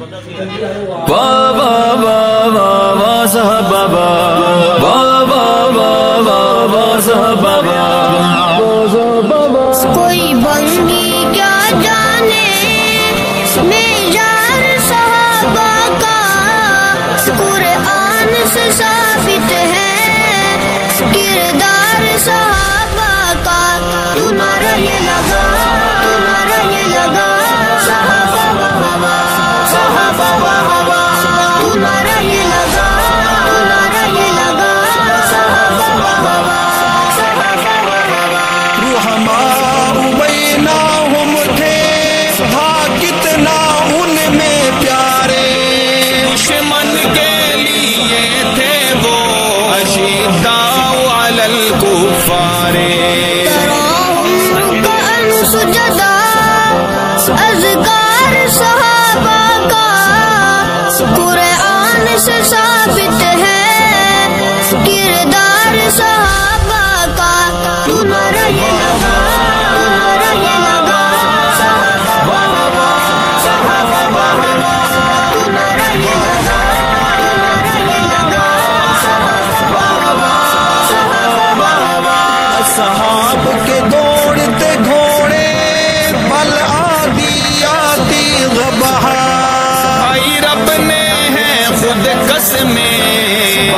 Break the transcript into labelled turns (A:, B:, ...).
A: واہ واہ واہ واہ واہ صحابہ واہ واہ واہ واہ واہ صحابہ
B: کوئی بنگی کیا جانے معیار صحابہ کا قرآن سے ثابت ہے کردار صحابہ کا تمہارا یہ لگا تمہارا یہ لگا
C: رحماء بینہم تھے ہاں کتنا ان میں پیارے دشمن کے لیے تھے وہ اشداء علی الکفار
B: تراہم رکعا سجدا اذکار صحابہ کا قرآن سے ثابت ہے کردار صحابہ کا تمہارا یہ لگا
C: صحاب کے دوڑتے گھوڑے بل آدی آتی غبہا بھائی رب نے ہے خود قسمیں